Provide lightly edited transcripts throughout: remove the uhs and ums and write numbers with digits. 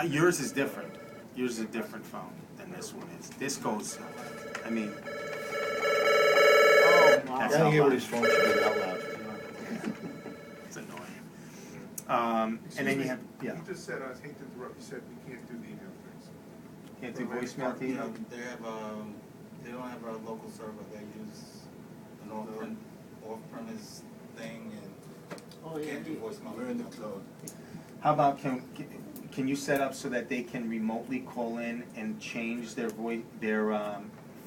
Yours is different. Yours is a different phone than this one is. This goes, I mean, that's I how hear what loud. his phone should be out loud. It's annoying. And then you have, yeah, You just said, I hate to interrupt, you said we can't do the email things. can't do voicemail to You you. know, they don't have a local server, they use an off-premise thing and can't do voicemail. We're in the cloud. How about, can you set up so that they can remotely call in and change their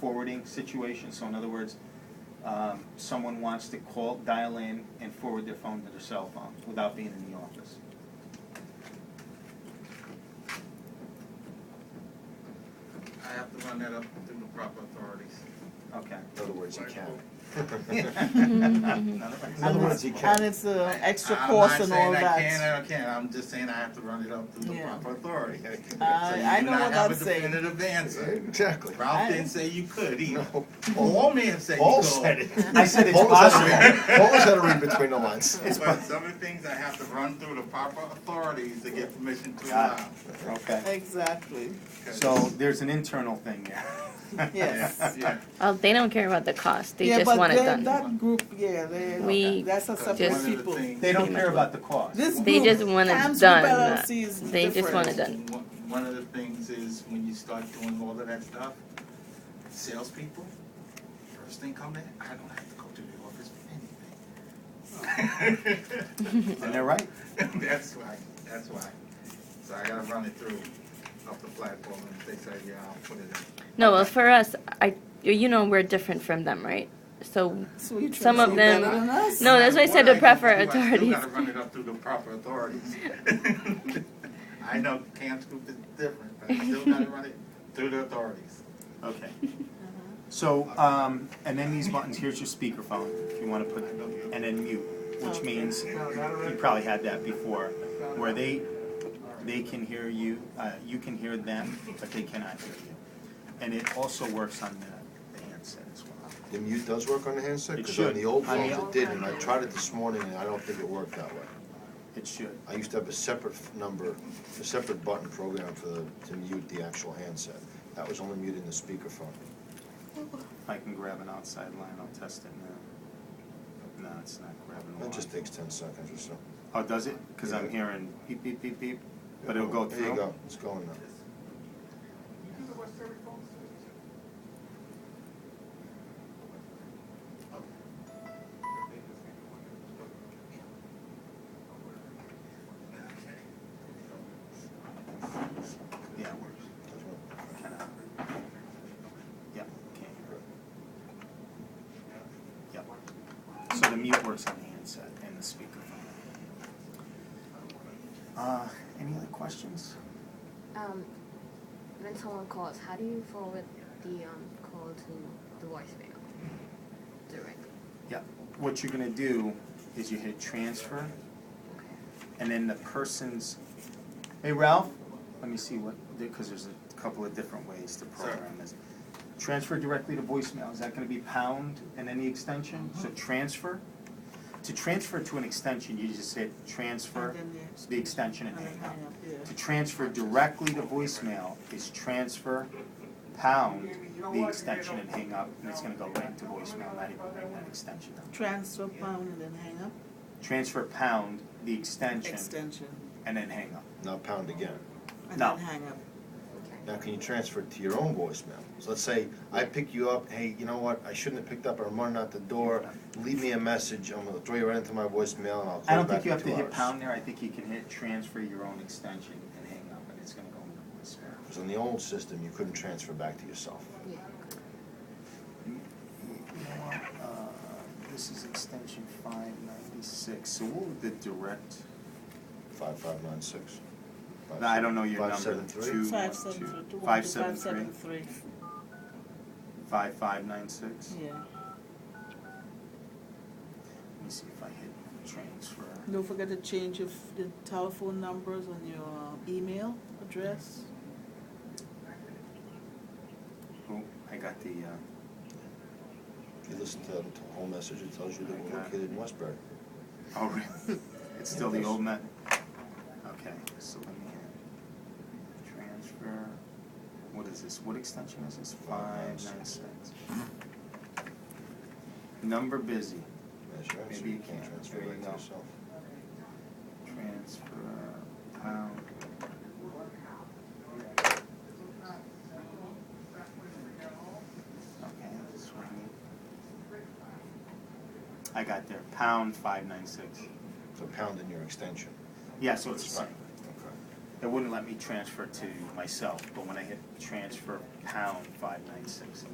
forwarding situation? So in other words, someone wants to dial in and forward their phone to their cell phone without being in the office. I have to run that up through the proper authorities. Okay. In other words, he can. In other words, he can. And it's extra cost and all I'm not that. saying I can't, I'm just saying I have to run it up through the Yeah. proper authority. I know what have that's a saying. definitive answer. Exactly. Ralph didn't say you could either. No. Paul may have said you Paul could. said it. I said it's Paul was possible. Paul was had to read between the lines. But some of the things I have to run through the proper authorities to get permission to Got allow. Okay. Exactly. So there's an internal thing there. Yes. Yeah. Oh, they don't care about the cost. They Yeah, just but want it then done. that group, that's a separate Just- people. They don't care about the cost. This They group, just want it Cam's done. Group LLC is They just want it different. done. One of the things is when you start doing all of that stuff, salespeople, first thing come in, I don't have to go to the office for anything. And they're right. That's why. So I gotta run it through up the platform, and if they say, yeah, I'll put it in. No, well, for us, we're different from them, right? So So you some try to of do them. better than us? No, that's why I said the prefer I still authorities. gotta run it up through the proper authorities. I know Cam's Group is different, but I still gotta run it through the authorities. Okay. So, and then these buttons, here's your speakerphone, if you want to put, and then mute, which means, you probably had that before, where they can hear you, you can hear them, but they cannot hear you. And it also works on the handset as well. The mute does work on the handset? It Because should. on the old I mean- phones it did, and I tried it this morning, and I don't think it worked that way. It should. I used to have a separate a separate button program to mute the actual handset. That was only muting the speakerphone. If I can grab an outside line, I'll test it now. No, it's not grabbing a It just line. takes 10 seconds or so. Oh, does it? Because I'm Yeah. hearing beep, beep, beep, beep, but it'll go through. There you go, it's going now. You do the West Terry phone system? Yeah, it works. Kinda. Yep, can't hear it. Yep. So the mute works on the handset and the speakerphone. Any other questions? When someone calls, how do you forward the call to the voicemail directly? Yeah. What you're gonna do is you hit transfer, Okay. and then the person's, hey Ralph, let me see because there's a couple of different ways to program this. Transfer directly to voicemail, is that gonna be pound and then the extension? So transfer, to transfer to an extension, you just hit transfer, And then the extension and and then hang up. hang up, yeah. To transfer directly to voicemail is transfer, pound, the extension and hang up, and it's gonna go right into voicemail, not even ring that extension up. Transfer pound and then hang up, Transfer pound, the extension, extension, and then hang up. Now pound again. and No. then hang up. Now can you transfer it to your own voicemail? So let's say I pick you up, hey, you know what, I shouldn't have picked up, I'm running out the door, leave me a message, I'm gonna throw you right into my voicemail and I'll I call you don't back think you in have to 2 hit hours. pound there, I think you can hit transfer your own extension and hang up, and it's gonna go into voicemail. Because on the old system, you couldn't transfer back to yourself. Yeah. You know what, this is extension 596, so what would the direct, 5596. I don't know your number. 573. 212 573. 573 5596. Yeah. Let me see if I hit transfer. Don't forget to change the telephone numbers on your email address. Oh, I got the, If you listen to the whole message, it tells you that we're located in Westbury. oh really? It's still the old net? Okay, so let me hit. is this? What extension is this? 596. Number busy. That's right, so Maybe you you can't can. transfer There you right to go. yourself. Transfer pound. Okay, this one. I got there, pound 596. So pound in your extension. Yeah, so it's the same. Okay. It wouldn't let me transfer to myself, but when I hit transfer pound 596.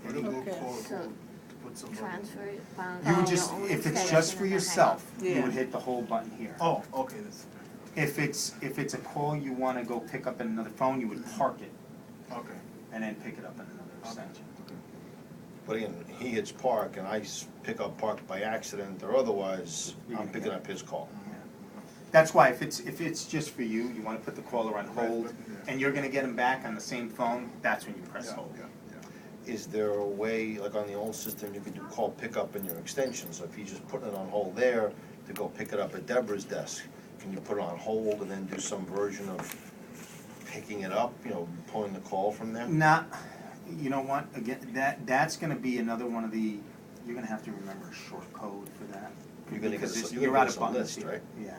What do you Okay. call So, to put some? transfer pound. You would on just, your own if it's extension just for and then yourself, you Yeah. would hit the whole button here. Oh, okay, this, If it's a call you wanna go pick up in another phone, you would park it okay. and then pick it up in another extension. But again, he hits park and pick up park by accident or otherwise, You're I'm gonna picking get up his call. That's why if it's just for you, you wanna put the caller on hold, and you're gonna get him back on the same phone, that's when you press Yeah, hold. yeah, yeah. Is there a way, like on the old system, you could do call pickup in your extension? So if he's just putting it on hold there to go pick it up at Deborah's desk, can you put it on hold and then do some version of picking it up, pulling the call from there? Not, you know what, again, that's gonna be another one of the, you're gonna have to remember a short code for that. You're gonna get Because us- it's- you're you're gonna out get of us a buttons list, here. right? Yeah,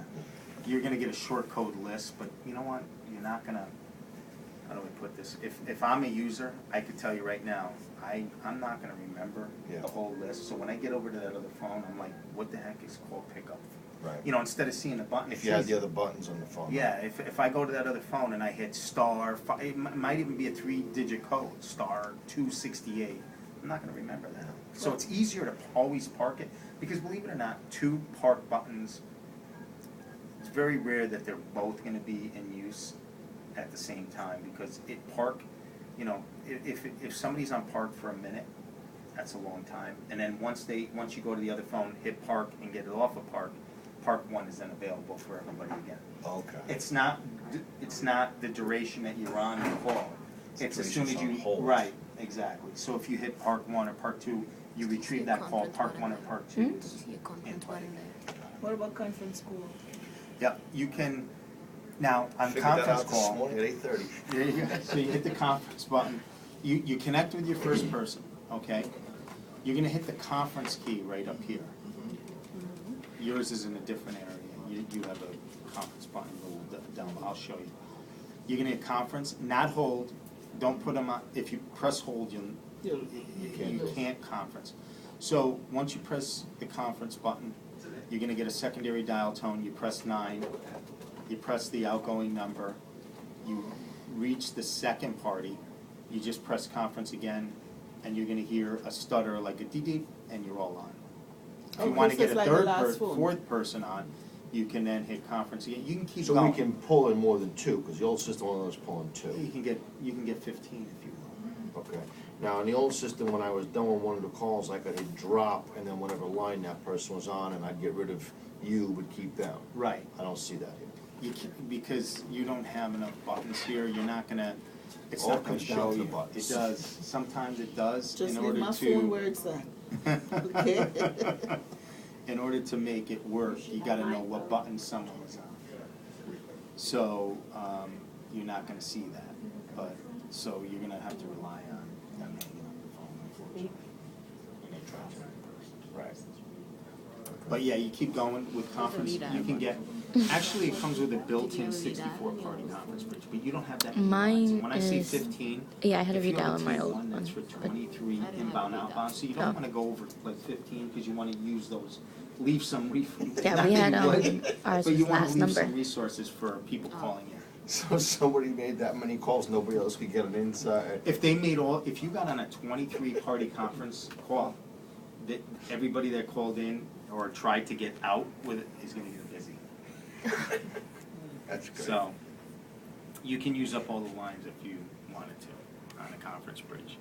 you're gonna get a short code list, but you know what, you're not gonna, how do I put this? If I'm a user, I could tell you right now, I'm not gonna remember Yeah. the whole list, so when I get over to that other phone, I'm like, what the heck is call pickup? Right. Instead of seeing the button. If it you had says- the other buttons on the phone. Yeah, if I go to that other phone and I hit star, it might even be a 3-digit code, star 268, I'm not gonna remember that. So it's easier to always park it, because believe it or not, 2 park buttons, it's very rare that they're both gonna be in use at the same time, because if somebody's on park for a minute, that's a long time, and then once you go to the other phone, hit park and get it off of park 1 is then available for everybody again. Okay. It's not the duration that you're on the call. It's as soon as Duration's on you, hold. right, exactly. So if you hit park 1 or park 2, you retrieve that call, park 1 or park 2 You is see a conference in play. button there. What about conference call? Yep, you can, now, on Figured that conference out call. this morning at 8:30. There you go. So you hit the conference button, you connect with your first person, okay? You're gonna hit the conference key right up here. Yours is in a different area, you have a conference button a little down, I'll show you. You're gonna hit conference, not hold, don't put them on, if you press hold, you can't conference. So, once you press the conference button, you're gonna get a secondary dial tone, you press 9, you press the outgoing number, you reach the second party, you just press conference again, and you're gonna hear a stutter like a dee-dee, and you're all on. If you Okay, wanna so get it's a like the last phone. fourth person on, you can then hit conference again, you can keep So going. we can pull in more than 2, because the old system only was pulling 2. You can get 15 if you will. Okay. Now, in the old system, when I was done with one of the calls, I could hit drop, and then whatever line that person was on, and I'd get rid of you, would keep them. Right. I don't see that here. Because you don't have enough buttons here, you're not gonna, it's All not gonna comes down show to the you. buttons. It does, sometimes it does, Just in leave order my to. phone where it's at. Okay. In order to make it work, you gotta know what button someone is on. So, you're not gonna see that, but, so you're gonna have to rely on them hanging up the phone, unfortunately. When they try to. Right. But yeah, you keep going with conference, you can get, actually, it comes with a built-in 64-party conference bridge, but you don't have that many lines. Mine When I say is- 15, Yeah, I had to if you read have that a on my T1 old that's for one. 23 I didn't have inbound, to read outbound, that. so you don't Oh. wanna go over like 15, because you wanna use those, leave some Yeah, not we that had, you would, ours but was you wanna last leave some number. resources for people Oh. calling in. So somebody made that many calls, nobody else could get an inside. If you got on a 23-party conference call, that everybody that called in or tried to get out with it is gonna get busy. That's good. So, you can use up all the lines if you wanted to on a conference bridge.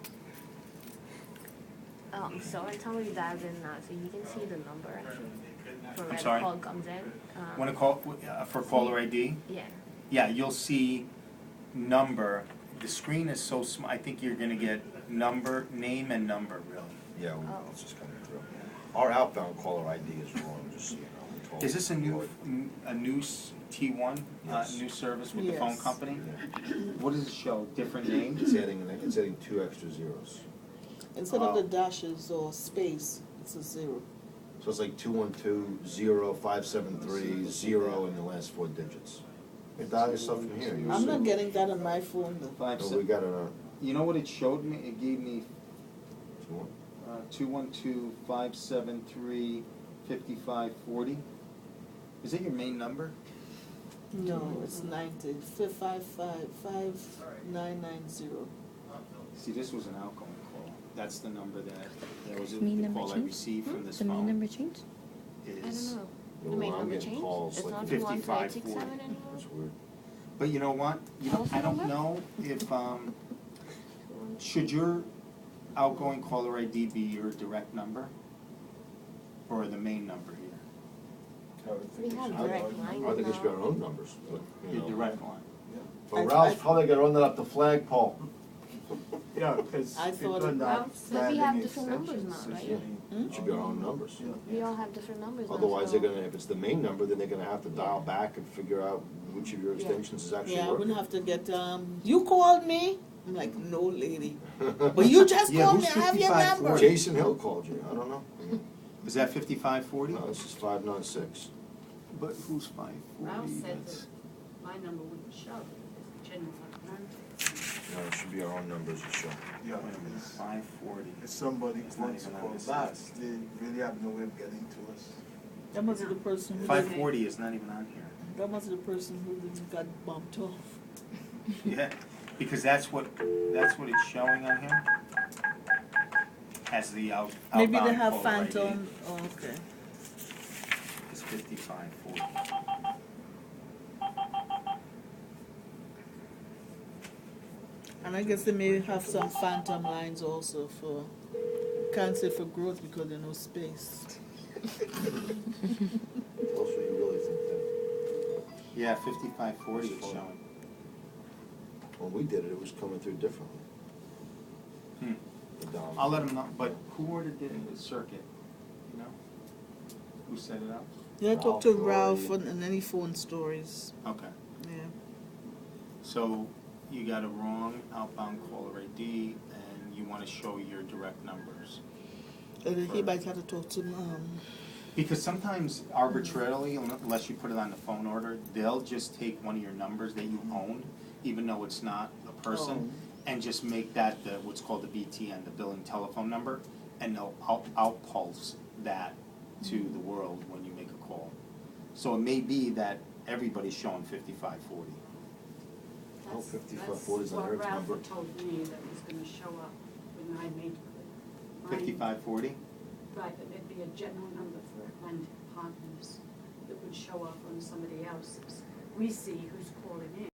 So every time we dive in now, so you can see the number actually. For where sorry? the call comes in. Want to call, for caller ID? Yeah. Yeah, you'll see number, the screen is so small, I think you're gonna get number, name and number, really. Yeah, Oh. it's just coming through. Our outbound caller ID is wrong, just so you know, we told Is this a new T1, Yes. new service with the phone Yes. company? What does it show, different name? It's adding 2 extra zeros. Instead of the dashes or space, it's a zero. So it's like 212-0573-0 in the last 4 digits. You dial yourself from here. you'll I'm see. not getting that on my phone though. Five, No, se- we got it on, you know what it showed me? It gave me 2-1. 212-573-5540. Is that your main number? No, it's 90, 555-5990. See, this was an outgoing call. That's the number that was Main the number call I changed? received from this The main phone. number changed? I Is, don't know. No, The main I'm number getting changed? calls It's like not 55, 21567 anymore? That's weird. but you know what? Telephone I don't number? know if, should your outgoing caller ID be your direct number? Or the main number here? We have direct line I think it should be our now. own numbers, but, you Your know. direct line. But Ralph's probably gonna run that up the flagpole. Yeah, because I thought people are it- not Well, so we have grabbing different numbers extensions. now, right? It should be our own numbers. We all have different numbers now. Otherwise, so- they're gonna, if it's the main number, then they're gonna have to dial back and figure out which of your extensions is actually Yeah, I working. wouldn't have to get, you called me? I'm like, no lady. But you just Yeah, called me, who's I have your 5540? number. Jason Hill called you, I don't know. Is that 5540? No, this is 596. But who's 540? Ralph said That's- that my number wouldn't show, it's general number. No, it should be our own numbers that show. Yeah, Wait a minute, it's- 540. if somebody It's not wants to even on call this back, list. they really have no way of getting to us. That must be the person who, 540 is not even on here. that must be the person who got bumped off. Yeah, because that's what it's showing on here. As the outbound Maybe they have caller ID. phantom, oh, okay. It's 5540. And I guess they may have some phantom lines also for, can't say for growth because there's no space. Tell us what you really think then. Yeah, 5540 it's showing. When we did it, it was coming through differently. Hmm. The dial. I'll let them know, but who ordered the circuit? You know? Who set it up? Yeah, I talked to Ralph, Ralph and any phone stories, Okay. yeah. So you got a wrong outbound caller ID and you want to show your direct numbers. And he might have to talk to, Because sometimes arbitrarily, unless you put it on the phone order, they'll just take one of your numbers that you own, even though it's not a person, and just make that the, what's called the BTN, the billing telephone number, and they'll outpulse that to the world when you make a call. So it may be that everybody's showing 5540. Oh, 5540 is on Eric's That's number. what Ralph told me that was gonna show up when I made mine. 5540? Right, but it'd be a general number for Atlantic Partners that would show up on somebody else's. We see who's calling in.